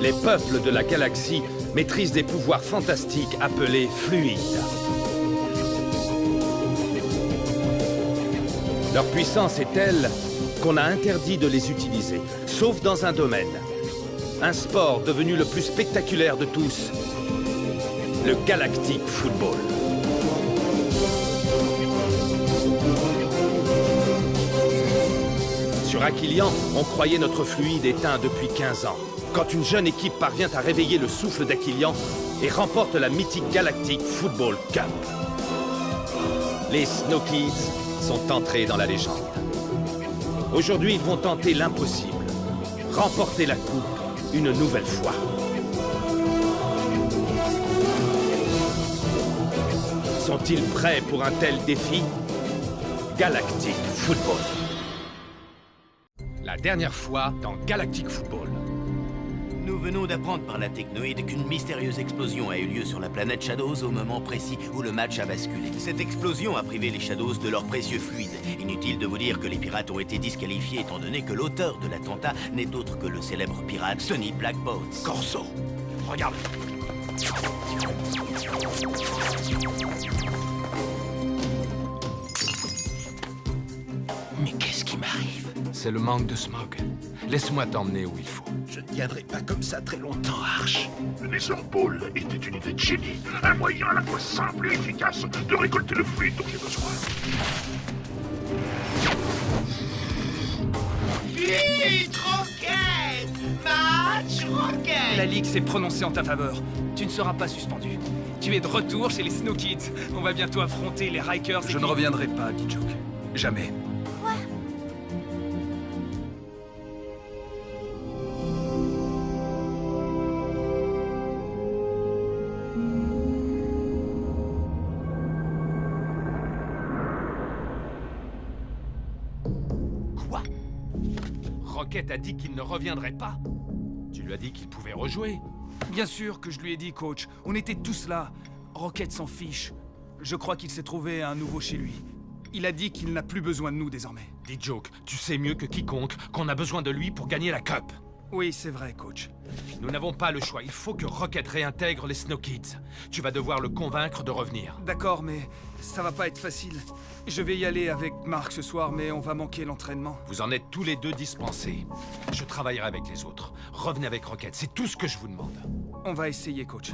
Les peuples de la galaxie maîtrisent des pouvoirs fantastiques appelés fluides. Leur puissance est telle qu'on a interdit de les utiliser, sauf dans un domaine. Un sport devenu le plus spectaculaire de tous, le Galactic Football. Sur Aquilian, on croyait notre fluide éteint depuis 15 ans. Quand une jeune équipe parvient à réveiller le souffle d'Aquilian et remporte la mythique Galactic Football Cup. Les Snow Kids sont entrés dans la légende. Aujourd'hui, ils vont tenter l'impossible. Remporter la coupe une nouvelle fois. Sont-ils prêts pour un tel défi? Galactic Football. La dernière fois dans Galactic Football. Nous venons d'apprendre par la technoïde qu'une mystérieuse explosion a eu lieu sur la planète Shadows au moment précis où le match a basculé. Cette explosion a privé les Shadows de leur précieux fluide. Inutile de vous dire que les pirates ont été disqualifiés étant donné que l'auteur de l'attentat n'est autre que le célèbre pirate Sonny Blackbones. Corso, regarde. Mais qu'est-ce qui m'arrive? C'est le manque de smog. Laisse-moi t'emmener où il faut. Je ne tiendrai pas comme ça très longtemps, Arch. Le Nether Ball était une idée de génie. Un moyen à la fois simple et efficace de récolter le fluide dont j'ai besoin. Vite, Rocket! Match, Rocket! La Ligue s'est prononcée en ta faveur. Tu ne seras pas suspendu. Tu es de retour chez les Snow Kids. On va bientôt affronter les Rikers. Je ne reviendrai pas, dit Joke. Jamais. Rocket a dit qu'il ne reviendrait pas. Tu lui as dit qu'il pouvait rejouer. Bien sûr que je lui ai dit, coach. On était tous là. Rocket s'en fiche. Je crois qu'il s'est trouvé un nouveau chez lui. Il a dit qu'il n'a plus besoin de nous désormais. Dis Joke, tu sais mieux que quiconque qu'on a besoin de lui pour gagner la Cup. Oui, c'est vrai, coach. Nous n'avons pas le choix. Il faut que Rocket réintègre les Snow Kids. Tu vas devoir le convaincre de revenir. D'accord, mais ça va pas être facile. Je vais y aller avec Mark ce soir, mais on va manquer l'entraînement. Vous en êtes tous les deux dispensés. Je travaillerai avec les autres. Revenez avec Rocket, c'est tout ce que je vous demande. On va essayer, coach.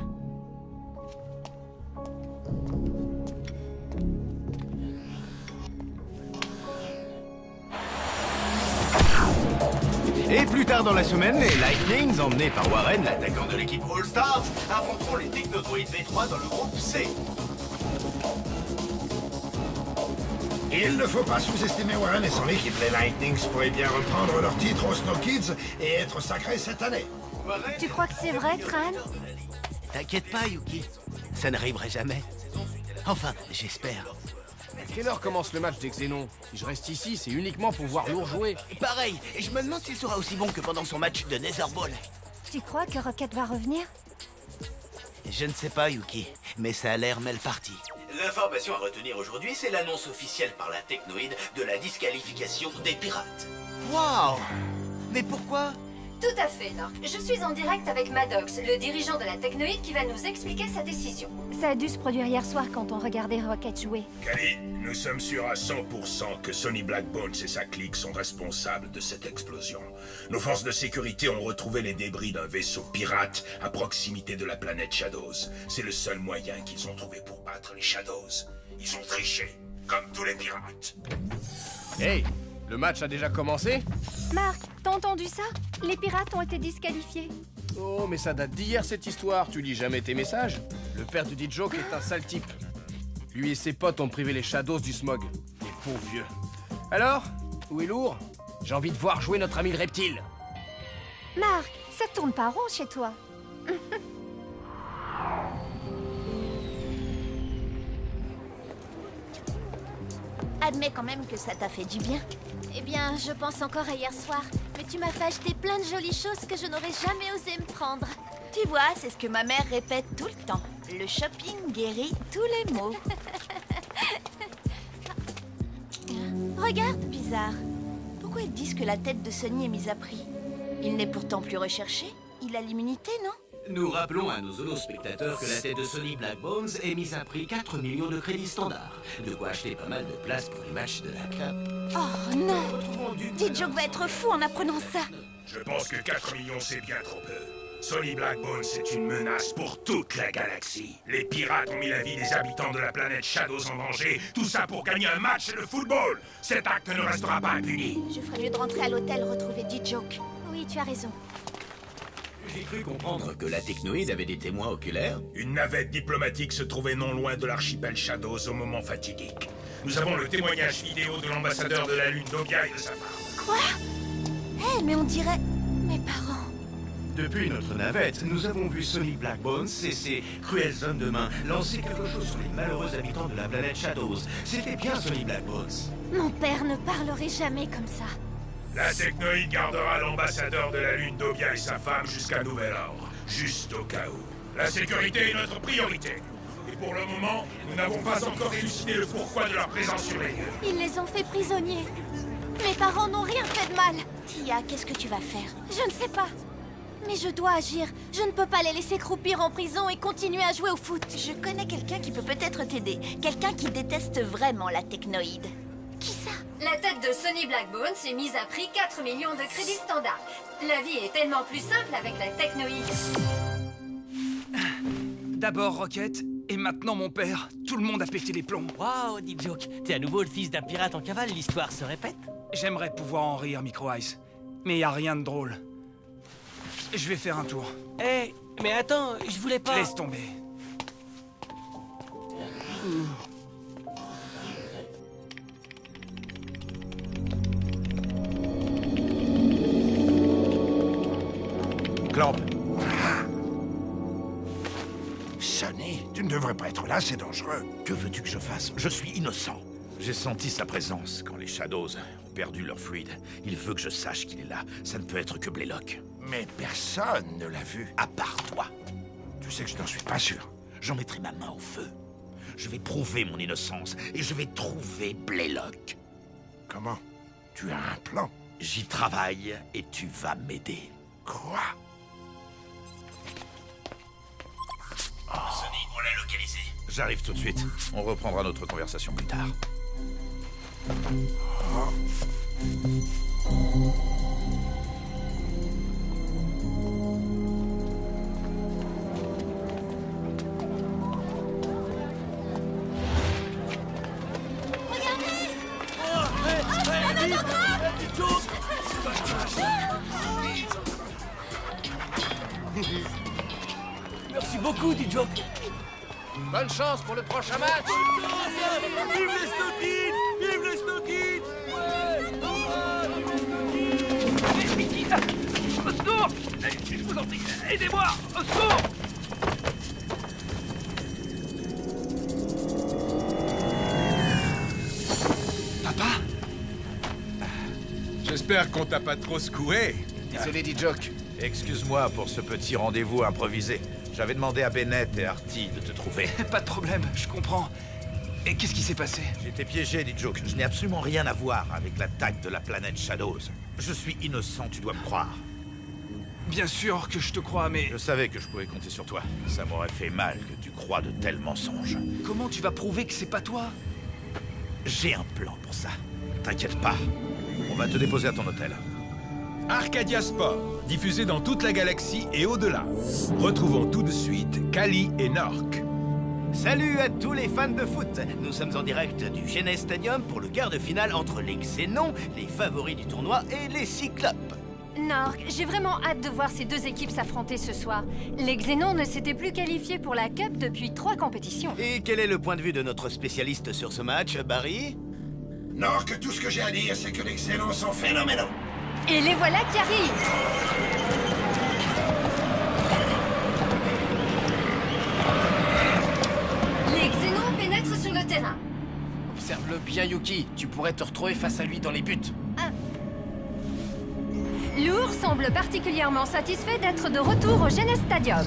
Et plus tard dans la semaine, les Lightnings, emmenés par Warren, l'attaquant de l'équipe All-Stars, affronteront les Technodroids V3 dans le groupe C. Il ne faut pas sous-estimer Warren et son équipe. Les Lightnings pourraient bien reprendre leur titre aux Snow Kids et être sacrés cette année. Tu crois que c'est vrai, Tran? T'inquiète pas, Yuki. Ça n'arriverait jamais. Enfin, j'espère. À quelle heure commence le match des Xénons? Si je reste ici, c'est uniquement pour voir Lourd jouer. Pareil, et je me demande s'il sera aussi bon que pendant son match de Nether Ball. Tu crois que Rocket va revenir? Je ne sais pas, Yuki, mais ça a l'air mal parti. L'information à retenir aujourd'hui, c'est l'annonce officielle par la technoïde de la disqualification des pirates. Waouh! Mais pourquoi? Tout à fait, Nork. Je suis en direct avec Maddox, le dirigeant de la technoïde qui va nous expliquer sa décision. Ça a dû se produire hier soir quand on regardait Rocket jouer. Kali, nous sommes sûrs à 100% que Sonny Blackbones et sa clique sont responsables de cette explosion. Nos forces de sécurité ont retrouvé les débris d'un vaisseau pirate à proximité de la planète Shadows. C'est le seul moyen qu'ils ont trouvé pour battre les Shadows. Ils ont triché, comme tous les pirates. Hey, le match a déjà commencé? Marc, t'as entendu ça? Les pirates ont été disqualifiés. Oh, mais ça date d'hier cette histoire, tu lis jamais tes messages? Le père de D-Joke est un sale type. Lui et ses potes ont privé les Shadows du smog. Les pauvres vieux. Alors, où est Lourd? J'ai envie de voir jouer notre ami le reptile. Marc, ça tourne pas rond chez toi. Admets quand même que ça t'a fait du bien. Eh bien, je pense encore à hier soir. Mais tu m'as fait acheter plein de jolies choses que je n'aurais jamais osé me prendre. Tu vois, c'est ce que ma mère répète tout le temps. Le shopping guérit tous les maux. Regarde. Bizarre. Pourquoi ils disent que la tête de Sonny est mise à prix? Il n'est pourtant plus recherché. Il a l'immunité, non? Nous rappelons à nos holospectateurs que la tête de Sonny Blackbones est mise à prix 4 millions de crédits standards. De quoi acheter pas mal de place pour les matchs de la Cup. Oh non! D-Joke va être fou en apprenant ça. Je pense que 4 millions, c'est bien trop peu. Sonny Blackbones est une menace pour toute la galaxie. Les pirates ont mis la vie des habitants de la planète Shadows en danger. Tout ça pour gagner un match de football. Cet acte ne restera pas impuni. Je ferais mieux de rentrer à l'hôtel retrouver D-Joke. Oui, tu as raison. J'ai cru comprendre que la technoïde avait des témoins oculaires. Une navette diplomatique se trouvait non loin de l'archipel Shadows au moment fatidique. Nous avons le témoignage vidéo de l'ambassadeur de la Lune, Dobia, et de sa femme. Quoi? Eh, mais on dirait... Mes parents... Depuis notre navette, nous avons vu Sonny Blackbones et ses cruels hommes de main lancer quelque chose sur les malheureux habitants de la planète Shadows. C'était bien Sonny Blackbones. Mon père ne parlerait jamais comme ça. La technoïde gardera l'ambassadeur de la Lune, Dobia, et sa femme jusqu'à nouvel ordre. Juste au cas où. La sécurité est notre priorité. Et pour le moment, nous n'avons pas encore élucidé le pourquoi de leur présence sur les lieux. Ils les ont fait prisonniers. Mes parents n'ont rien fait de mal. Tia, qu'est-ce que tu vas faire? Je ne sais pas. Mais je dois agir. Je ne peux pas les laisser croupir en prison et continuer à jouer au foot. Je connais quelqu'un qui peut peut-être t'aider. Quelqu'un qui déteste vraiment la technoïde. Qui ça? La tête de Sonny Blackbones est mise à prix 4 millions de crédits standards. La vie est tellement plus simple avec la technoïde. D'abord Rocket, et maintenant mon père. Tout le monde a pété les plombs. Waouh, D-Joke, t'es à nouveau le fils d'un pirate en cavale, l'histoire se répète? J'aimerais pouvoir en rire, Micro Ice. Mais y a rien de drôle. Je vais faire un tour. Eh, mais attends, je voulais pas... Laisse tomber. Clamp. Sonny, tu ne devrais pas être là, c'est dangereux. Que veux-tu que je fasse? Je suis innocent. J'ai senti sa présence quand les Shadows ont perdu leur fluide. Il veut que je sache qu'il est là. Ça ne peut être que Blaylock. Mais personne ne l'a vu. À part toi. Tu sais que je n'en suis pas sûr. J'en mettrai ma main au feu. Je vais prouver mon innocence et je vais trouver Blaylock. Comment? Tu as un plan? J'y travaille et tu vas m'aider. Quoi? Sonny, on l'a localisé. J'arrive tout de suite. On reprendra notre conversation plus tard. Merci beaucoup, D-Joke. Bonne chance pour le prochain match. Vive les Stockies! Vive les Stockies! Au secours! Je vous en prie, aidez-moi! Au secours! Papa? J'espère qu'on t'a pas trop secoué. Désolé, D-Joke. Excuse-moi pour ce petit rendez-vous improvisé. J'avais demandé à Bennett et Artie de te trouver. Pas de problème, je comprends. Et qu'est-ce qui s'est passé? J'étais piégé, D-Joke. Je n'ai absolument rien à voir avec l'attaque de la planète Shadows. Je suis innocent, tu dois me croire. Bien sûr que je te crois, mais... Je savais que je pouvais compter sur toi. Ça m'aurait fait mal que tu crois de tels mensonges. Comment tu vas prouver que c'est pas toi? J'ai un plan pour ça. T'inquiète pas. On va te déposer à ton hôtel. Arcadia Sport, diffusé dans toute la galaxie et au-delà. Retrouvons tout de suite Kali et Nork. Salut à tous les fans de foot. Nous sommes en direct du Genes Stadium pour le quart de finale entre les Xénons, les favoris du tournoi, et les Cyclopes. Nork, j'ai vraiment hâte de voir ces deux équipes s'affronter ce soir. Les Xénons ne s'étaient plus qualifiés pour la Cup depuis 3 compétitions. Et quel est le point de vue de notre spécialiste sur ce match, Barry? Nork, tout ce que j'ai à dire, c'est que les Xénons sont phénoménaux. Et les voilà qui arrivent! Les Xénons pénètrent sur le terrain. Observe-le bien, Yuki. Tu pourrais te retrouver face à lui dans les buts. Lourd semble particulièrement satisfait d'être de retour au Genes Stadium.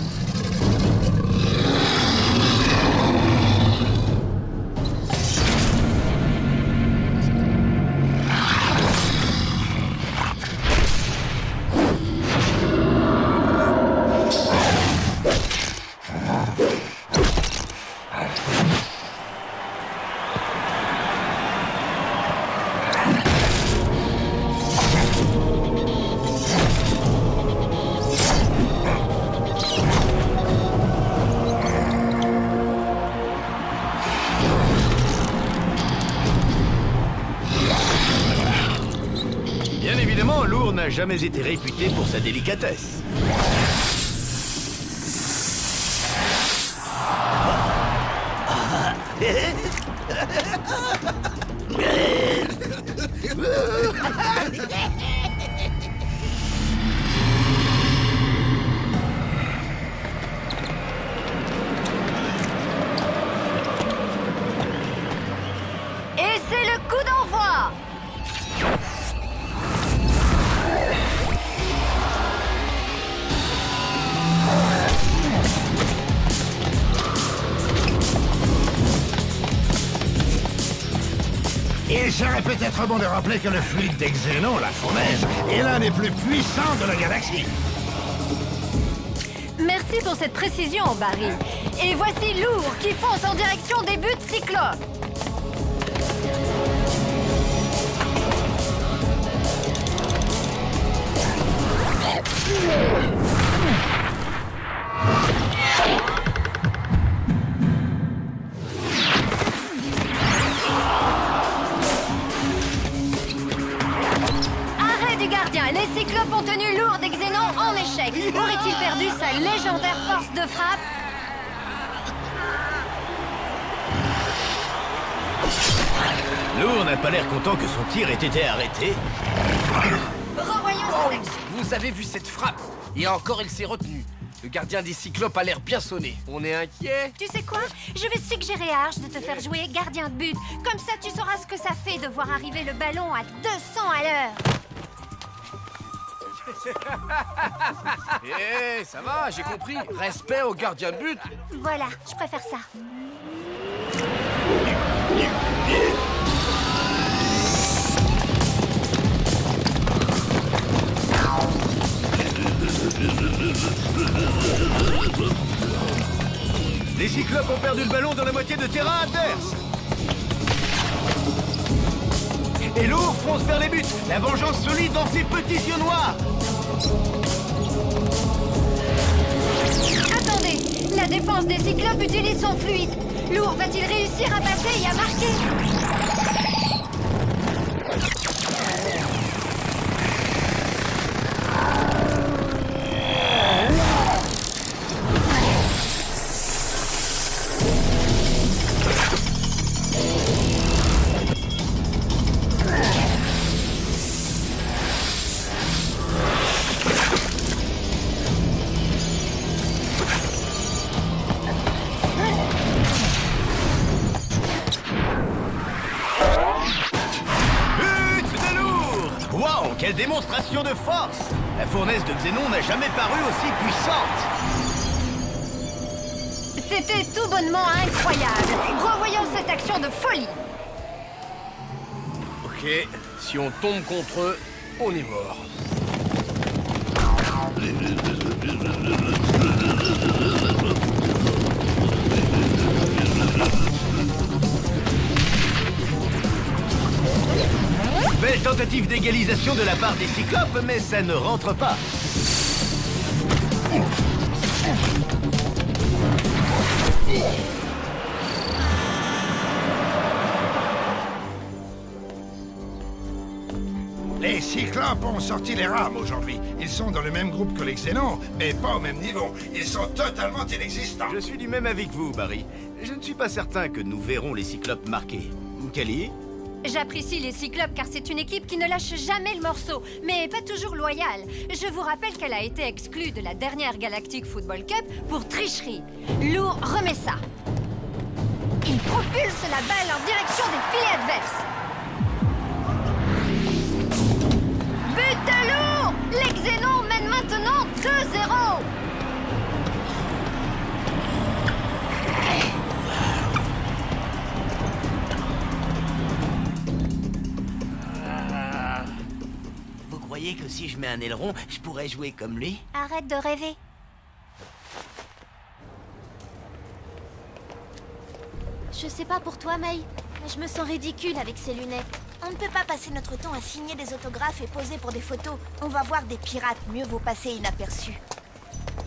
Évidemment, Lourd n'a jamais été réputé pour sa délicatesse. Et c'est le coup d'envoi! Il serait peut-être bon de rappeler que le fluide des Xénos, la fournaise, est l'un des plus puissants de la galaxie. Merci pour cette précision, Barry. Et voici Lourd qui fonce en direction des buts Cyclope. Arrêt du gardien. Les Cyclopes ont tenu Lourd des Xénos en échec. Aurait-il perdu sa légendaire force de frappe? Lourd n'a pas l'air content que son tir ait été arrêté. Revoyons cette action. Vous avez vu cette frappe? Et encore, il s'est retenu. Le gardien des Cyclopes a l'air bien sonné. On est inquiet. Tu sais quoi? Je vais suggérer à Arch de te faire jouer gardien de but. Comme ça, tu sauras ce que ça fait de voir arriver le ballon à 200 à l'heure. Eh, ça va, j'ai compris. Respect au gardien de but. Voilà, je préfère ça. Les Cyclopes ont perdu le ballon dans la moitié de terrain adverse. Et Lourd fonce vers les buts. La vengeance solide dans ses petits yeux noirs. Attendez, la défense des Cyclopes utilise son fluide. Lourd va-t-il réussir à passer et à marquer? Quelle démonstration de force! La fournaise de Xénon n'a jamais paru aussi puissante! C'était tout bonnement incroyable. Revoyons cette action de folie. Ok, si on tombe contre eux, on est mort. Belle tentative d'égalisation de la part des Cyclopes, mais ça ne rentre pas. Les Cyclopes ont sorti les rames aujourd'hui. Ils sont dans le même groupe que les Xénos, mais pas au même niveau. Ils sont totalement inexistants. Je suis du même avis que vous, Barry. Je ne suis pas certain que nous verrons les Cyclopes marquer. Kelly? J'apprécie les Cyclopes car c'est une équipe qui ne lâche jamais le morceau, mais pas toujours loyale. Je vous rappelle qu'elle a été exclue de la dernière Galactic Football Cup pour tricherie. Lourd remet ça. Il propulse la balle en direction des filets adverses. But de Lourd! Les Xénos mènent maintenant 2-0. Vous croyez que si je mets un aileron, je pourrais jouer comme lui? Arrête de rêver. Je sais pas pour toi, May, mais je me sens ridicule avec ces lunettes. On ne peut pas passer notre temps à signer des autographes et poser pour des photos. On va voir des pirates, mieux vaut passer inaperçu.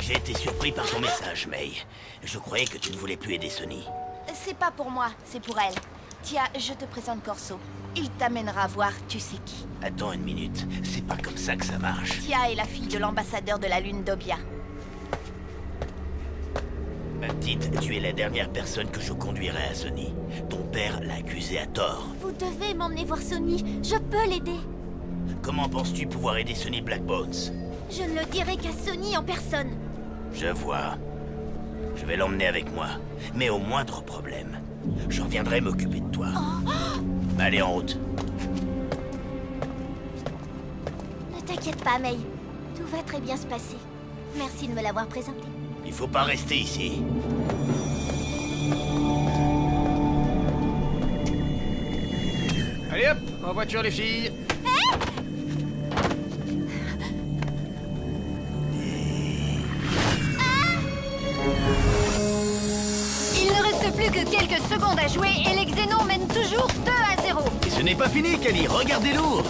J'ai été surpris par ton message, May. Je croyais que tu ne voulais plus aider Sonny. C'est pas pour moi, c'est pour elle. Tiens, je te présente Corso. Il t'amènera voir tu sais qui. Attends une minute, c'est pas comme ça que ça marche. Tia est la fille de l'ambassadeur de la Lune d'Obia. Ma petite, tu es la dernière personne que je conduirai à Sony. Ton père l'a accusé à tort. Vous devez m'emmener voir Sony. Je peux l'aider. Comment penses-tu pouvoir aider Sonny Blackbones? Je ne le dirai qu'à Sony en personne. Je vois. Je vais l'emmener avec moi. Mais au moindre problème, je reviendrai m'occuper de toi. Allez, en route. Ne t'inquiète pas, May. Tout va très bien se passer. Merci de me l'avoir présenté. Il faut pas rester ici. Allez hop, en voiture les filles. Il ne reste plus que quelques secondes à jouer et les Xénons mènent toujours 2-0. Et ce n'est pas fini, Kali. Regardez lourd.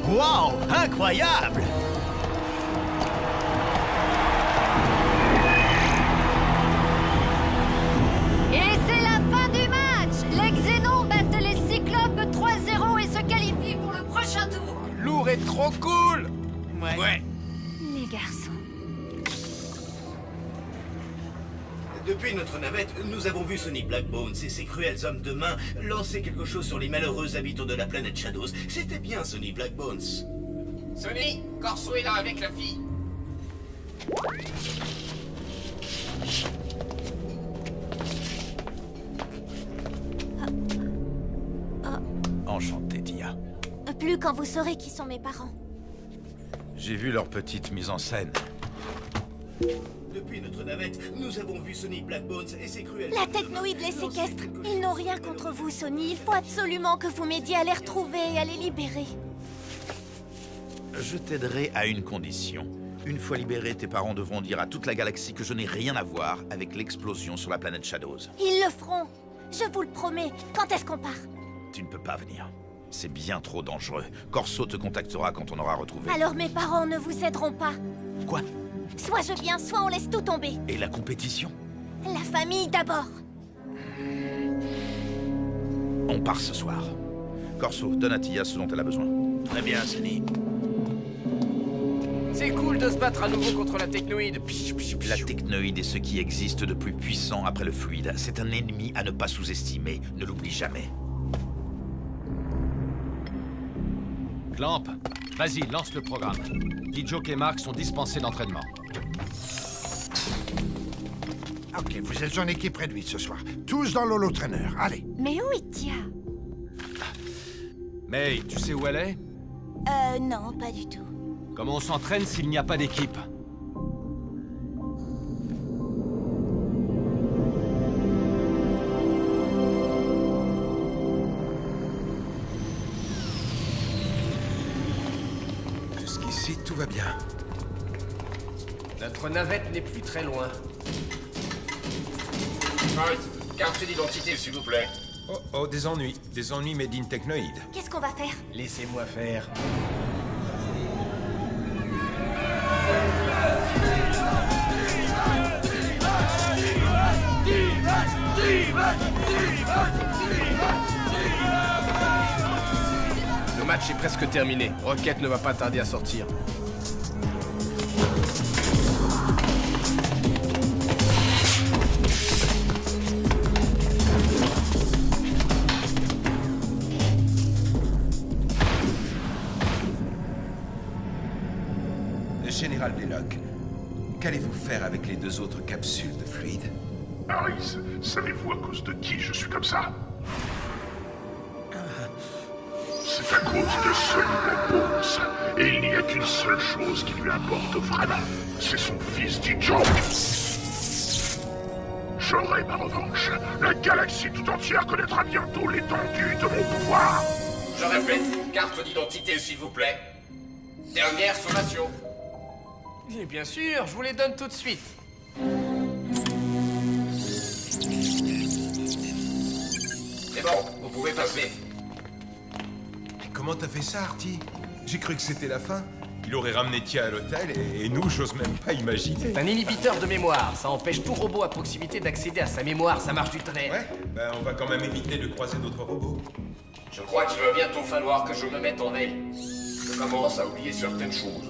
Waouh, incroyable! Et c'est la fin du match. Les Xénons battent les Cyclopes 3-0 et se qualifient pour le prochain tour. Lourd est trop cool. Ouais. Les garçons. Depuis notre navette, nous avons vu Sonny Blackbones et ses cruels hommes de main lancer quelque chose sur les malheureux habitants de la planète Shadows. C'était bien, Sonny Blackbones. Sonny, Corso est là avec la fille. Enchanté, Tia. Plus quand vous saurez qui sont mes parents. J'ai vu leur petite mise en scène. Depuis notre navette, nous avons vu Sonny Blackbones et ses cruels... La technoïde les séquestre. Ils n'ont rien contre vous, Sonny. Il faut absolument que vous m'aidiez à les retrouver et à les libérer. Je t'aiderai à une condition. Une fois libérés, tes parents devront dire à toute la galaxie que je n'ai rien à voir avec l'explosion sur la planète Shadows. Ils le feront. Je vous le promets. Quand est-ce qu'on part? Tu ne peux pas venir. C'est bien trop dangereux. Corso te contactera quand on aura retrouvé... Alors mes parents ne vous aideront pas. Quoi? Soit je viens, soit on laisse tout tomber. Et la compétition? La famille d'abord. On part ce soir. Corso, donne à Tia ce dont elle a besoin. Très bien, Sonny. C'est cool de se battre à nouveau contre la technoïde. La technoïde est ce qui existe de plus puissant après le fluide. C'est un ennemi à ne pas sous-estimer. Ne l'oublie jamais. Clamp, vas-y, lance le programme. D-Joke et Mark sont dispensés d'entraînement. Ok, vous êtes en équipe réduite ce soir. Tous dans l'holo-trainer, allez. Mais où est Tia? May, tu sais où elle est? Non, pas du tout. Comment on s'entraîne s'il n'y a pas d'équipe? Jusqu'ici, tout va bien. Notre navette n'est plus très loin. Carte d'identité, s'il vous plaît. Oh, des ennuis. Des ennuis made in technoïde. Qu'est-ce qu'on va faire? Laissez-moi faire. Le match est presque terminé. Rocket ne va pas tarder à sortir. faire avec les 2 autres capsules de fluide? Harris, savez-vous à cause de qui je suis comme ça? C'est à cause de Sonny Black Bones. Et il n'y a qu'une seule chose qui lui importe vraiment. C'est son fils D-Joke. J'aurai ma revanche. La galaxie tout entière connaîtra bientôt l'étendue de mon pouvoir. Je répète, carte d'identité s'il vous plaît. Dernière sommation. Et bien sûr, je vous les donne tout de suite. C'est bon, vous pouvez passer. Comment t'as fait ça, Artie? J'ai cru que c'était la fin. Il aurait ramené Tia à l'hôtel et nous, j'ose même pas imaginer. C'est un inhibiteur de mémoire. Ça empêche tout robot à proximité d'accéder à sa mémoire. Ça marche du tonnerre. Ouais, ben on va quand même éviter de croiser d'autres robots. Je crois qu'il va bientôt falloir que je me mette en veille. Je commence à oublier certaines choses.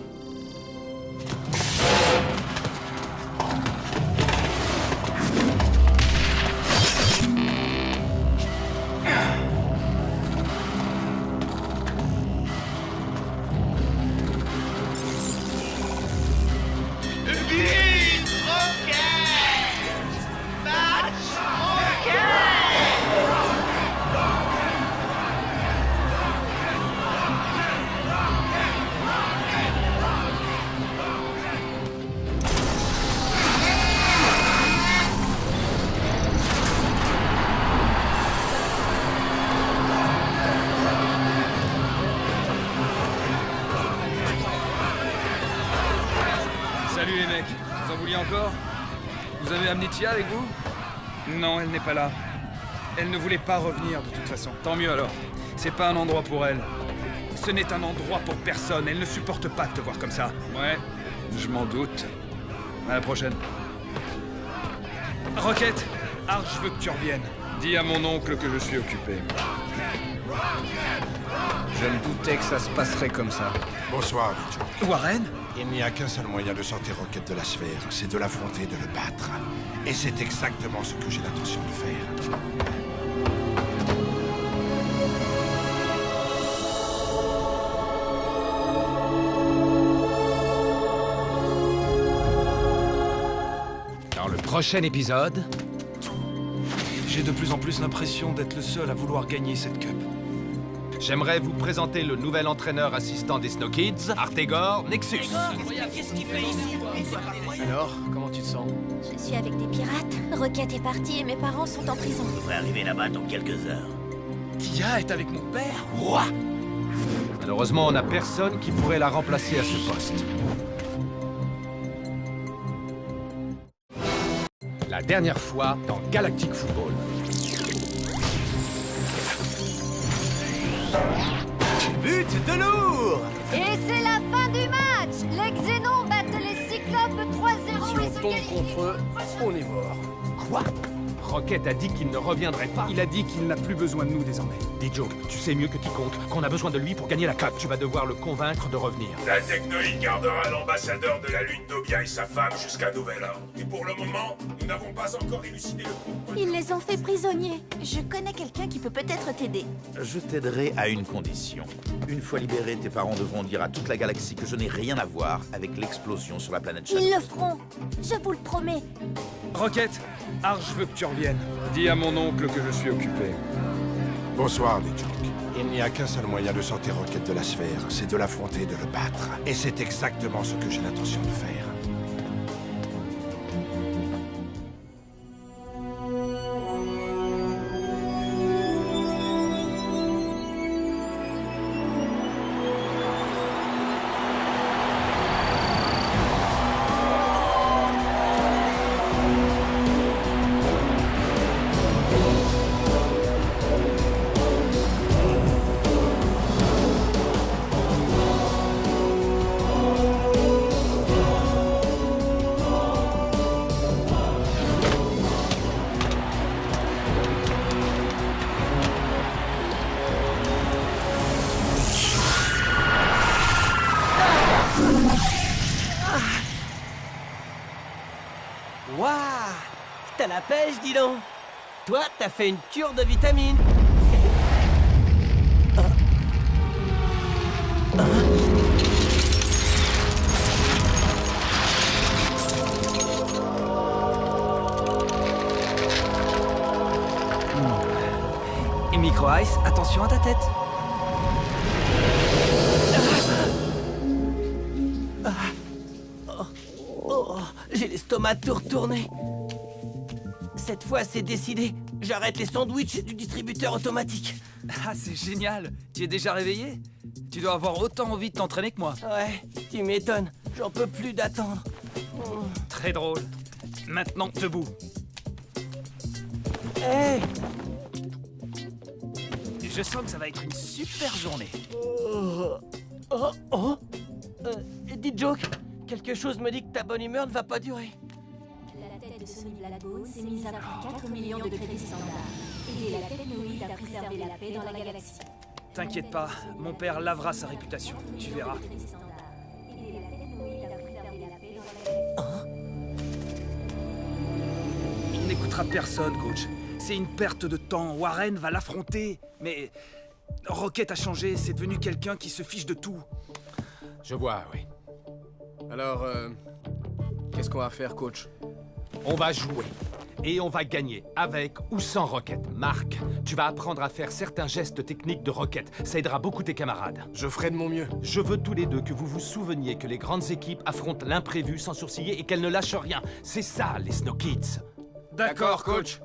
Salut les mecs, vous en vouliez encore? Vous avez amené Tia avec vous? Non, elle n'est pas là. Elle ne voulait pas revenir de toute façon. Tant mieux alors. C'est pas un endroit pour elle. Ce n'est un endroit pour personne. Elle ne supporte pas de te voir comme ça. Ouais, je m'en doute. À la prochaine. Rocket, Arch veut que tu reviennes. Dis à mon oncle que je suis occupé. Je me doutais que ça se passerait comme ça. Bonsoir, D-Joke. Warren? Il n'y a qu'un seul moyen de sortir Rocket de la sphère, c'est de l'affronter, de le battre. Et c'est exactement ce que j'ai l'intention de faire. Dans le prochain épisode... J'ai de plus en plus l'impression d'être le seul à vouloir gagner cette cup. J'aimerais vous présenter le nouvel entraîneur assistant des Snow Kids, Artegor Nexus. Qu'est-ce qu'il fait ici? Alors, comment tu te sens? Je suis avec des pirates. Rocket est parti et mes parents sont en prison. On devrait arriver là-bas dans quelques heures. Tia est avec mon père? Roi! Malheureusement, on n'a personne qui pourrait la remplacer à ce poste. La dernière fois dans Galactic Football. But de lourd! Et c'est la fin du match! Les Xénons battent les Cyclopes 3-0 Si et on se tombe qualifient. contre eux, on est mort. Quoi? Rocket a dit qu'il ne reviendrait pas. Il a dit qu'il n'a plus besoin de nous désormais. D-Joke, tu sais mieux que quiconque qu'on a besoin de lui pour gagner la cup. Tu vas devoir le convaincre de revenir. La technoïde gardera l'ambassadeur de la Lune Tobia et sa femme jusqu'à nouvel ordre. Et pour le moment, nous n'avons pas encore élucidé le pourquoi. Ils les ont fait prisonniers. Je connais quelqu'un qui peut peut-être t'aider. Je t'aiderai à une condition. Une fois libérés, tes parents devront dire à toute la galaxie que je n'ai rien à voir avec l'explosion sur la planète Shadow. Ils le feront. Je vous le promets. Rocket, Arch veut que tu reviennes. Dis à mon oncle que je suis occupé. Bonsoir, D-Joke. Il n'y a qu'un seul moyen de sortir Rocket de la sphère, c'est de l'affronter, de le battre. Et c'est exactement ce que j'ai l'intention de faire. Waouh! T'as la pêche, dis donc! Toi, t'as fait une cure de vitamines! Micro Ice, attention à ta tête. J'ai l'estomac tout retourné. Cette fois, c'est décidé. J'arrête les sandwichs du distributeur automatique. Ah, c'est génial. Tu es déjà réveillé? Tu dois avoir autant envie de t'entraîner que moi. Ouais, tu m'étonnes. J'en peux plus d'attendre. Très drôle. Maintenant, debout. Hey! Je sens que ça va être une super journée. D-Joke, quelque chose me dit que ta bonne humeur ne va pas durer. La tête de Sonny Blackbone s'est mise à prix 4 millions de crédits standards. Et la technoïde a préservé la paix dans la galaxie. T'inquiète pas, mon père lavera sa réputation. Tu verras. Il n'écoutera personne, coach. C'est une perte de temps. Warren va l'affronter. Mais Rocket a changé. C'est devenu quelqu'un qui se fiche de tout. Je vois, oui. Alors, qu'est-ce qu'on va faire, coach? On va jouer. Et on va gagner, avec ou sans Rocket. Marc, tu vas apprendre à faire certains gestes techniques de Rocket. Ça aidera beaucoup tes camarades. Je ferai de mon mieux. Je veux tous les deux que vous vous souveniez que les grandes équipes affrontent l'imprévu sans sourciller et qu'elles ne lâchent rien. C'est ça, les Snow Kids. D'accord, coach.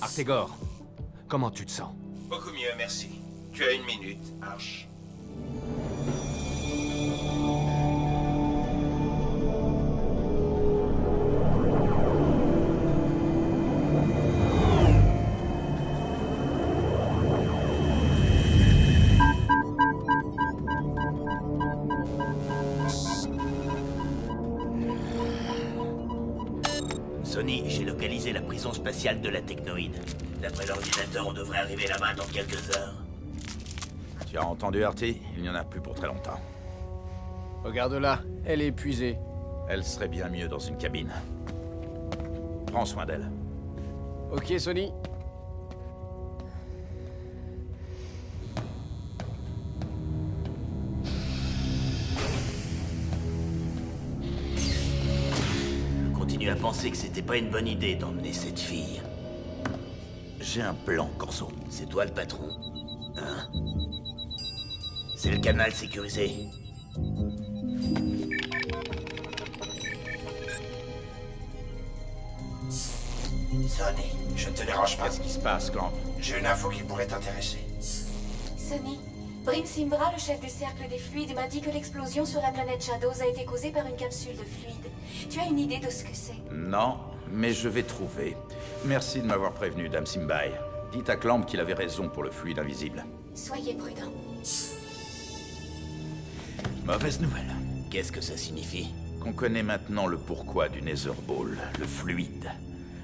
Artegor, comment tu te sens? Beaucoup mieux, merci. Tu as 1 minute, Arch. Sonny, j'ai localisé la prison spatiale de la technoïde. D'après l'ordinateur, on devrait arriver là-bas dans quelques heures. Tu as entendu, Artie? Il n'y en a plus pour très longtemps. Regarde-la, elle est épuisée. Elle serait bien mieux dans une cabine. Prends soin d'elle. Ok, Sonny. Je continue à penser que c'était pas une bonne idée d'emmener cette fille. J'ai un plan, Corso. C'est toi le patron? Hein? C'est le canal sécurisé. Sonny, je ne te dérange pas. Qu'est-ce qui se passe, Clamp? J'ai une info qui pourrait t'intéresser. Sonny, Brim Simbra, le chef du cercle des fluides, m'a dit que l'explosion sur la planète Shadows a été causée par une capsule de fluide. Tu as une idée de ce que c'est? Non, mais je vais trouver. Merci de m'avoir prévenu, Dame Simbai. Dites à Clamp qu'il avait raison pour le fluide invisible. Soyez prudent. Mauvaise nouvelle. Qu'est-ce que ça signifie? Qu'on connaît maintenant le pourquoi du Nether Ball, le fluide.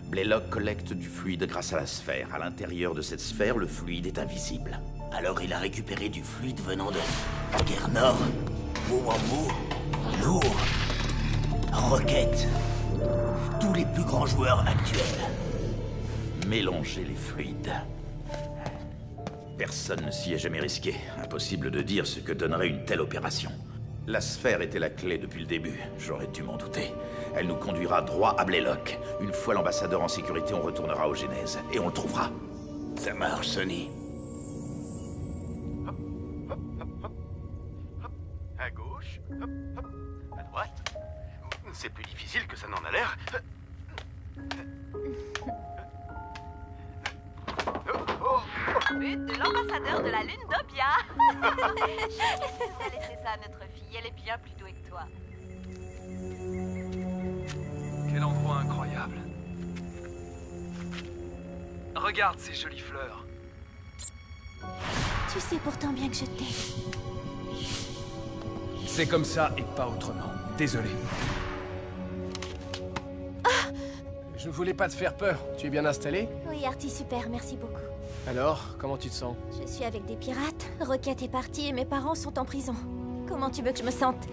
Blaylock collecte du fluide grâce à la sphère. À l'intérieur de cette sphère, le fluide est invisible. Alors il a récupéré du fluide venant de Guerre Nord, Mouamou, Lourd, Rocket, tous les plus grands joueurs actuels. Mélanger les fluides. Personne ne s'y est jamais risqué. Impossible de dire ce que donnerait une telle opération. La sphère était la clé depuis le début. J'aurais dû m'en douter. Elle nous conduira droit à Blaylock. Une fois l'ambassadeur en sécurité, on retournera aux Genèses. Et on le trouvera. Ça marche, Sonny. À gauche, hop, hop, à droite. C'est plus difficile que ça n'en a l'air. But de l'ambassadeur de la Lune d'Obia. T'as laissé ça à notre fille, elle est bien plus douée que toi. Quel endroit incroyable. Regarde ces jolies fleurs. Tu sais pourtant bien que je t'aime. C'est comme ça et pas autrement. Désolé. Je ne voulais pas te faire peur. Tu es bien installé? Oui, Artie, super, merci beaucoup. Alors, comment tu te sens? Je suis avec des pirates, Rocket est parti et mes parents sont en prison. Comment tu veux que je me sente?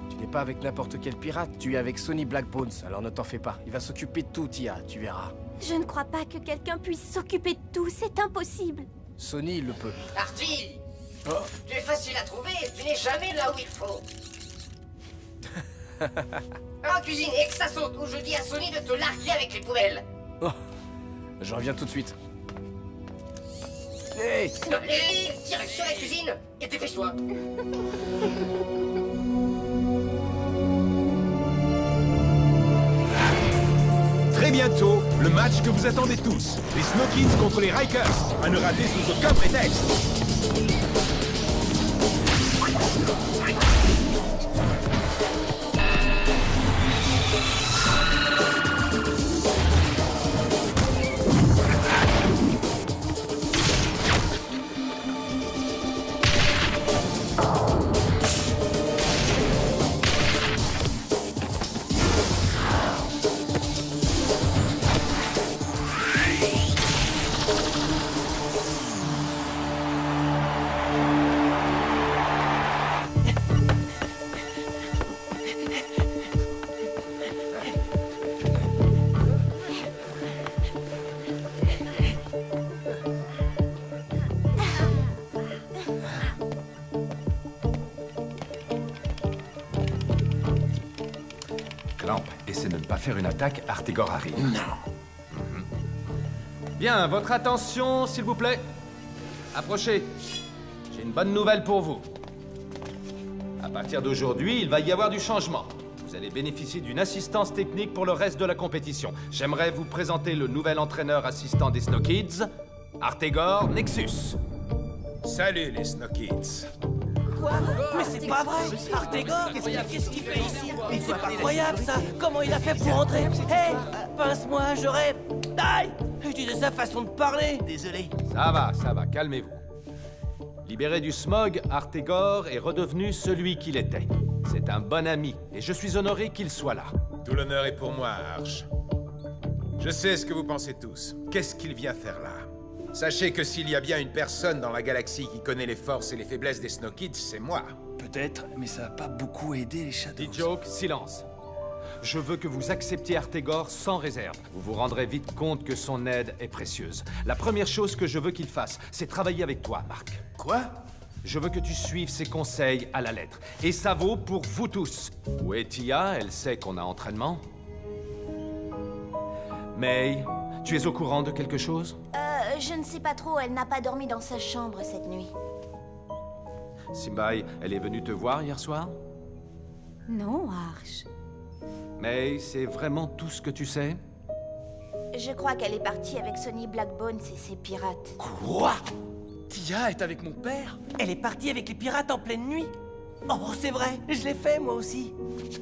Tu n'es pas avec n'importe quel pirate, tu es avec Sonny Blackbones, alors ne t'en fais pas. Il va s'occuper de tout, Tia, tu verras. Je ne crois pas que quelqu'un puisse s'occuper de tout, c'est impossible. Sonny, il le peut. Artie, Oh. tu es facile à trouver et tu n'es jamais là où il faut. en cuisine et que ça saute, ou je dis à Sony de te larguer avec les poubelles. Oh, je reviens tout de suite. Hey, direction la cuisine et dépêche-toi. Très bientôt, le match que vous attendez tous. Les Snow Kids contre les Rikers. À ne rater sous aucun prétexte. Essaie de ne pas faire une attaque, Artegor arrive. Non. Bien, votre attention, s'il vous plaît. Approchez. J'ai une bonne nouvelle pour vous. À partir d'aujourd'hui, il va y avoir du changement. Vous allez bénéficier d'une assistance technique pour le reste de la compétition. J'aimerais vous présenter le nouvel entraîneur assistant des Snow Kids, Artegor Nexus. Salut les Snow Kids. Quoi? Mais c'est pas vrai! Artegor, qu'est-ce qu'il fait ici? Mais c'est pas incroyable ça! Comment il a fait pour entrer? Hé! Pince-moi, j'aurais... Aïe! Je disais sa façon de parler! Désolé. Ça va, calmez-vous. Libéré du smog, Artegor est redevenu celui qu'il était. C'est un bon ami, et je suis honoré qu'il soit là. Tout l'honneur est pour moi, Arch. Je sais ce que vous pensez tous. Qu'est-ce qu'il vient faire là? Sachez que s'il y a bien une personne dans la galaxie qui connaît les forces et les faiblesses des Snow Kids, c'est moi. Peut-être, mais ça n'a pas beaucoup aidé les Shadows. D-Joke, silence. Je veux que vous acceptiez Artegor sans réserve. Vous vous rendrez vite compte que son aide est précieuse. La première chose que je veux qu'il fasse, c'est travailler avec toi, Mark. Quoi? Je veux que tu suives ses conseils à la lettre. Et ça vaut pour vous tous. Où est Tia? Elle sait qu'on a entraînement. May, tu es au courant de quelque chose? Je ne sais pas trop, elle n'a pas dormi dans sa chambre cette nuit. Simbai, elle est venue te voir hier soir? Non, Arch. May, c'est vraiment tout ce que tu sais? Je crois qu'elle est partie avec Sonny Blackbones et ses pirates. Quoi? Tia est avec mon père? Elle est partie avec les pirates en pleine nuit? Oh, c'est vrai, je l'ai fait moi aussi.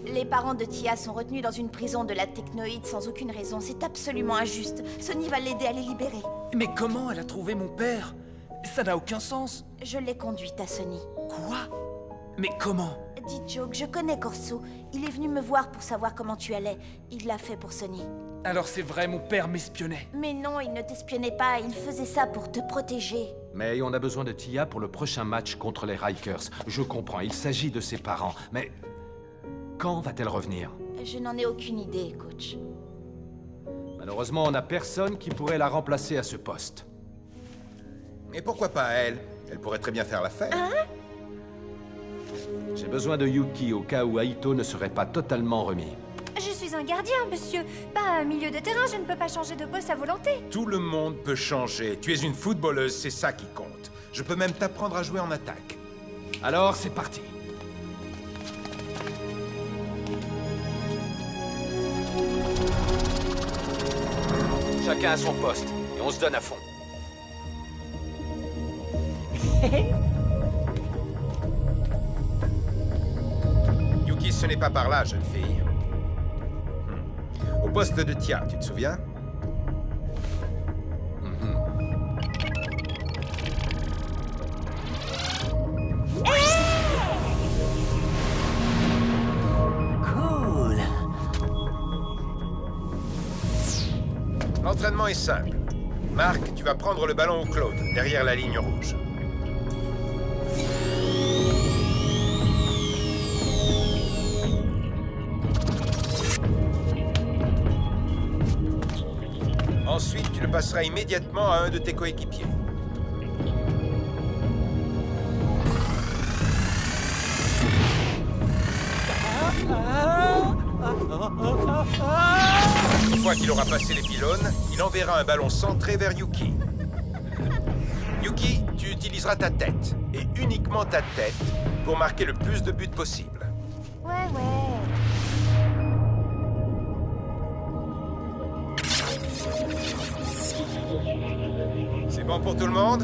Les parents de Tia sont retenus dans une prison de la Technoïde sans aucune raison. C'est absolument injuste. Sonny va l'aider à les libérer. Mais comment elle a trouvé mon père? Ça n'a aucun sens. Je l'ai conduite à Sonny. Quoi? Mais comment? Dis Joke, je connais Corso. Il est venu me voir pour savoir comment tu allais. Il l'a fait pour Sonny. Alors c'est vrai, mon père m'espionnait. Mais non, il ne t'espionnait pas. Il faisait ça pour te protéger. Mais on a besoin de Tia pour le prochain match contre les Rikers. Je comprends, il s'agit de ses parents. Mais quand va-t-elle revenir? Je n'en ai aucune idée, coach. Malheureusement, on n'a personne qui pourrait la remplacer à ce poste. Et pourquoi pas elle? Elle pourrait très bien faire l'affaire. Hein? J'ai besoin de Yuki au cas où Aito ne serait pas totalement remis. Je suis un gardien, monsieur. Pas un milieu de terrain, je ne peux pas changer de poste à volonté. Tout le monde peut changer. Tu es une footballeuse, c'est ça qui compte. Je peux même t'apprendre à jouer en attaque. Alors, c'est parti. Chacun à son poste, et on se donne à fond. Yuki, ce n'est pas par là, jeune fille. Au poste de Tia, tu te souviens? Cool. L'entraînement est simple. Marc, tu vas prendre le ballon au Claude, derrière la ligne rouge. Ensuite, tu le passeras immédiatement à un de tes coéquipiers. fois qu'il aura passé les pylônes, il enverra un ballon centré vers Yuki. Yuki, tu utiliseras ta tête, et uniquement ta tête, pour marquer le plus de buts possible. Ouais. C'est bon pour tout le monde?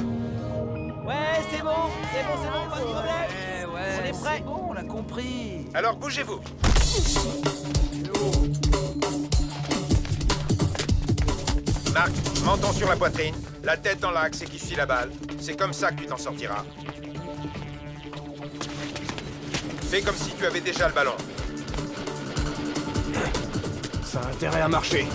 Ouais, c'est bon, pas de problème. On est prêt. C'est bon, on l'a compris. Alors bougez-vous. Marc, menton sur la poitrine, la tête dans l'axe et qui suit la balle. C'est comme ça que tu t'en sortiras. Fais comme si tu avais déjà le ballon. Ça a intérêt à marcher.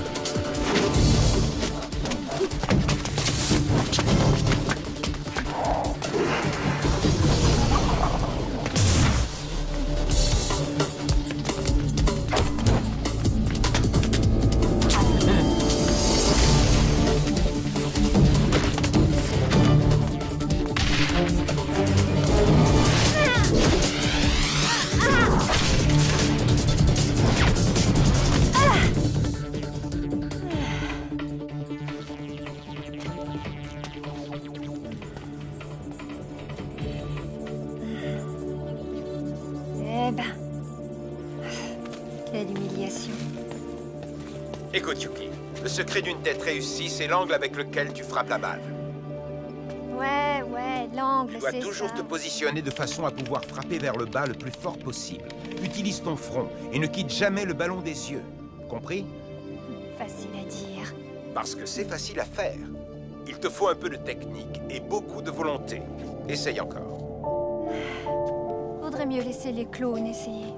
Eh ben... Quelle humiliation. Écoute, Yuki, le secret d'une tête réussie, c'est l'angle avec lequel tu frappes la balle. Ouais, l'angle, Tu dois c'est toujours ça. te positionner de façon à pouvoir frapper vers le bas le plus fort possible. Utilise ton front et ne quitte jamais le ballon des yeux. Compris? Facile à dire. Parce que c'est facile à faire. Il te faut un peu de technique et beaucoup de volonté. Essaye encore. Vaudrait mieux laisser les clones essayer.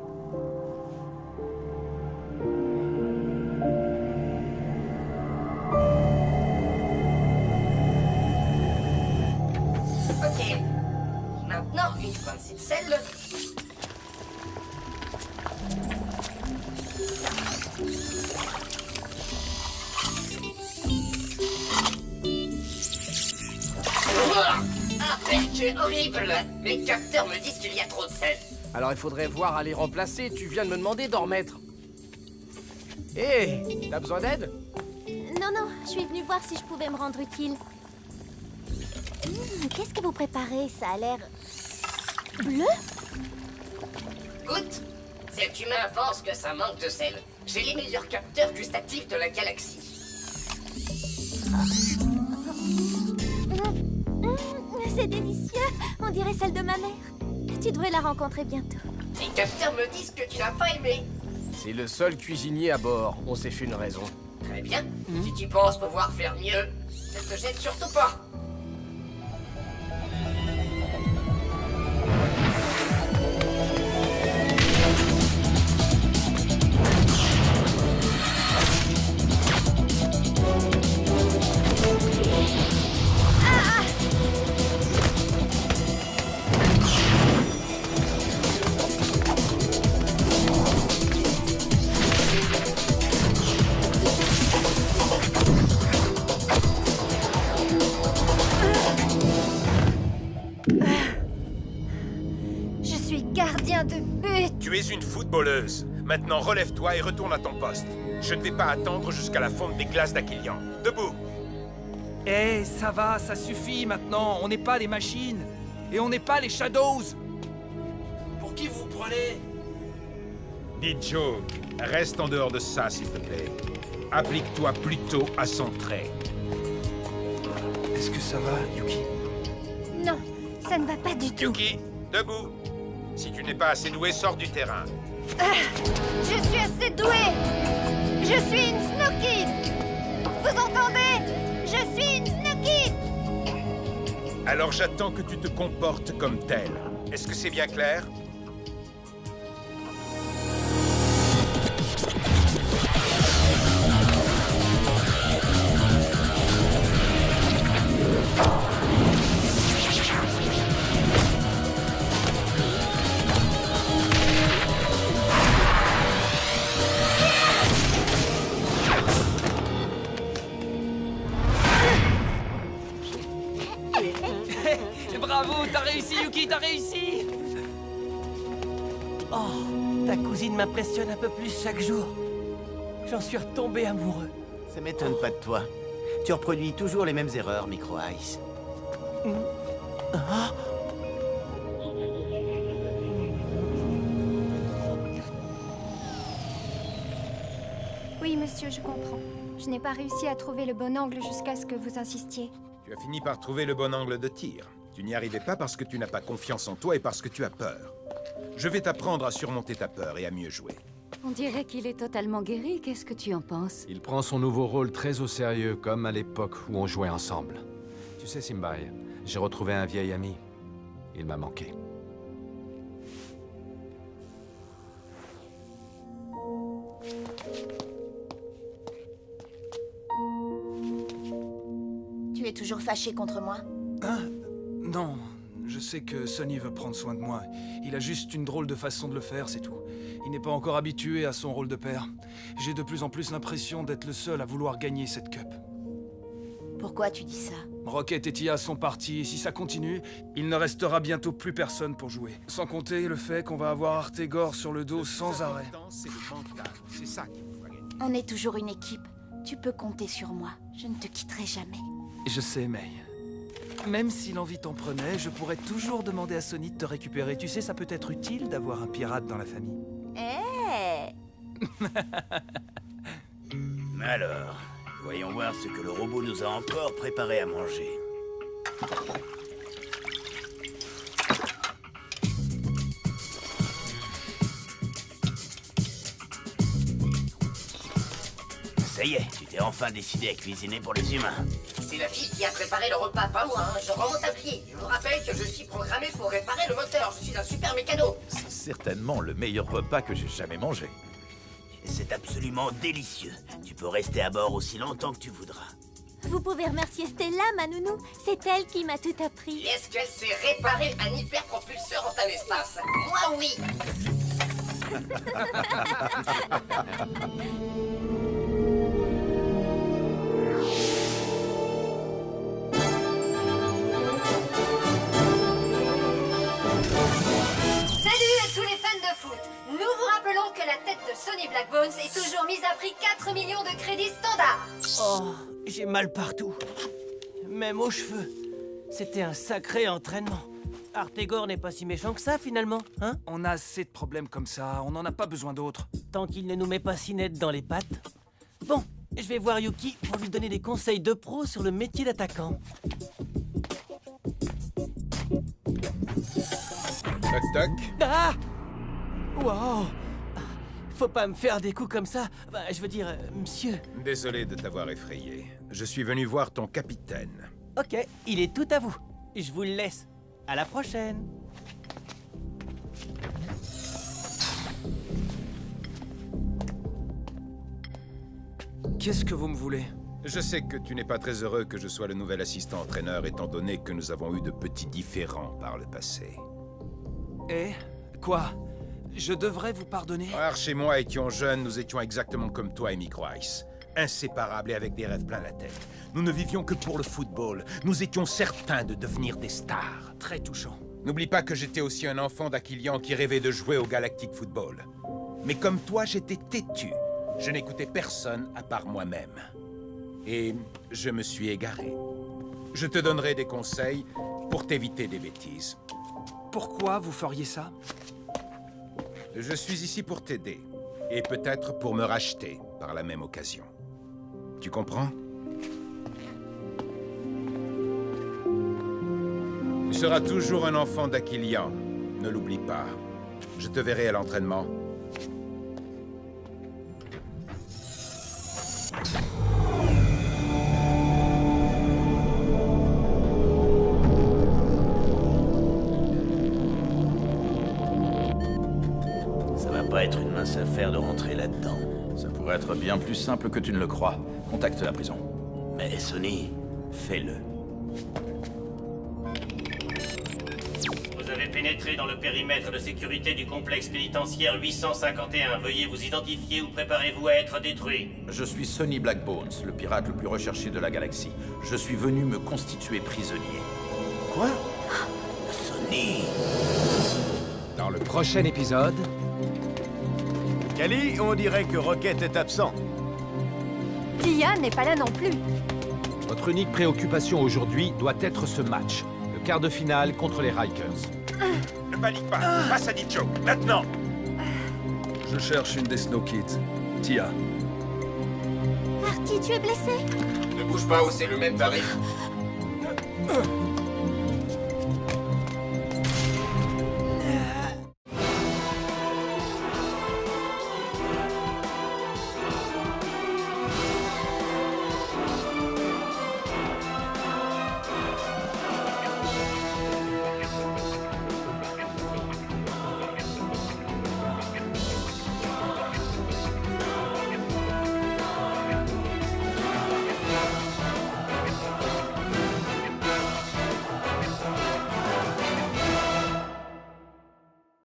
Ok. Maintenant, une pincée de sel. Ah, c'est horrible. Mes capteurs me disent qu'il y a trop de sel. Alors il faudrait voir à les remplacer. Tu viens de me demander d'en remettre. Hé, t'as besoin d'aide? Non, je suis venue voir si je pouvais me rendre utile. Qu'est-ce que vous préparez? Ça a l'air... bleu? Goûte. Cet humain pense que ça manque de sel. J'ai les meilleurs capteurs gustatifs de la galaxie. C'est délicieux. On dirait celle de ma mère. Tu devrais la rencontrer bientôt. Les capteurs me disent que tu n'as pas aimé. C'est le seul cuisinier à bord. On s'est fait une raison. Très bien. Si tu penses pouvoir faire mieux, ne te jette surtout pas. Je suis gardien de but. Tu es une footballeuse. Maintenant, relève-toi et retourne à ton poste. Je ne vais pas attendre jusqu'à la fonte des glaces d'Aquilian. Debout. Eh, ça va, ça suffit maintenant. On n'est pas des machines. Et on n'est pas les Shadows. Pour qui vous prenez? Joke, reste en dehors de ça, s'il te plaît. Applique-toi plutôt à centrer. Est-ce que ça va, Yuki? Non, ça ne va pas du tout. Yuki, debout. Si tu n'es pas assez doué, sors du terrain. Je suis assez douée. Je suis une Snowkid. Vous entendez? Je suis une Snowkid. Alors j'attends que tu te comportes comme tel. Est-ce que c'est bien clair? Bravo, t'as réussi, Yuki, t'as réussi! Oh, ta cousine m'impressionne un peu plus chaque jour. J'en suis retombé amoureux. Ça m'étonne pas de toi. Tu reproduis toujours les mêmes erreurs, Micro Ice. Ah. Oui, monsieur, je comprends. Je n'ai pas réussi à trouver le bon angle jusqu'à ce que vous insistiez. Tu as fini par trouver le bon angle de tir. Tu n'y arrivais pas parce que tu n'as pas confiance en toi et parce que tu as peur. Je vais t'apprendre à surmonter ta peur et à mieux jouer. On dirait qu'il est totalement guéri. Qu'est-ce que tu en penses? Il prend son nouveau rôle très au sérieux, comme à l'époque où on jouait ensemble. Tu sais, Simbai, j'ai retrouvé un vieil ami. Il m'a manqué. Tu es toujours fâché contre moi? Hein? Non, je sais que Sonny veut prendre soin de moi. Il a juste une drôle de façon de le faire, c'est tout. Il n'est pas encore habitué à son rôle de père. J'ai de plus en plus l'impression d'être le seul à vouloir gagner cette cup. Pourquoi tu dis ça? Rocket et Tia sont partis, et si ça continue, il ne restera bientôt plus personne pour jouer. Sans compter le fait qu'on va avoir Artegor sur le dos sans arrêt. C'est ça qui vous fera gagner. On est toujours une équipe. Tu peux compter sur moi. Je ne te quitterai jamais. Je sais, May. Même si l'envie t'en prenait, je pourrais toujours demander à Sonny de te récupérer. Tu sais, ça peut être utile d'avoir un pirate dans la famille. Alors, voyons voir ce que le robot nous a encore préparé à manger. Ça y est, tu t'es enfin décidé à cuisiner pour les humains. C'est la fille qui a préparé le repas, pas moi. Hein. Je rends mon tablier. Je vous rappelle que je suis programmé pour réparer le moteur. Je suis un super mécano. C'est certainement le meilleur repas que j'ai jamais mangé. C'est absolument délicieux. Tu peux rester à bord aussi longtemps que tu voudras. Vous pouvez remercier Stella, ma nounou. C'est elle qui m'a tout appris. Est-ce qu'elle sait réparer un hyperpropulseur en un espace? Moi, oui. Salut à tous les fans de foot. Nous vous rappelons que la tête de Sonny Blackbones est toujours mise à prix 4 millions de crédits standards. Oh, j'ai mal partout. Même aux cheveux. C'était un sacré entraînement. Artegor n'est pas si méchant que ça, finalement, hein? On a assez de problèmes comme ça, on n'en a pas besoin d'autres. Tant qu'il ne nous met pas si net dans les pattes. Bon, je vais voir Yuki pour lui donner des conseils de pro sur le métier d'attaquant. Toc toc. Ah! Wow! Faut pas me faire des coups comme ça. Bah, je veux dire, monsieur. Désolé de t'avoir effrayé. Je suis venu voir ton capitaine. Ok, il est tout à vous. Je vous le laisse. À la prochaine. Qu'est-ce que vous me voulez? Je sais que tu n'es pas très heureux que je sois le nouvel assistant-entraîneur étant donné que nous avons eu de petits différends par le passé. Eh? Quoi? Je devrais vous pardonner? Arch et moi étions jeunes, nous étions exactement comme toi et Micro Ice. Inséparables et avec des rêves plein la tête. Nous ne vivions que pour le football. Nous étions certains de devenir des stars. Très touchant. N'oublie pas que j'étais aussi un enfant d'Aquilian qui rêvait de jouer au Galactic Football. Mais comme toi, j'étais têtu. Je n'écoutais personne à part moi-même. Et je me suis égaré. Je te donnerai des conseils pour t'éviter des bêtises. Pourquoi vous feriez ça? Je suis ici pour t'aider. Et peut-être pour me racheter par la même occasion. Tu comprends? Tu seras toujours un enfant d'Aquilian. Ne l'oublie pas. Je te verrai à l'entraînement. Ça va pas être une mince affaire de rentrer là-dedans. Ça pourrait être bien plus simple que tu ne le crois. Contacte la prison. Mais Sonny, fais-le. Vous avez pénétré dans le périmètre de sécurité du complexe pénitentiaire 851. Veuillez vous identifier ou préparez-vous à être détruit. Je suis Sonny Blackbones, le pirate le plus recherché de la galaxie. Je suis venu me constituer prisonnier. Quoi? Sonny! Dans le prochain épisode... Kali, on dirait que Rocket est absent. Tia n'est pas là non plus. Votre unique préoccupation aujourd'hui doit être ce match. Le quart de finale contre les Rikers. Ne panique pas. Passe à Dicho, maintenant. Je cherche une des Snow Kids. Tia. Artie, tu es blessé? Ne bouge pas ou c'est le même tarif.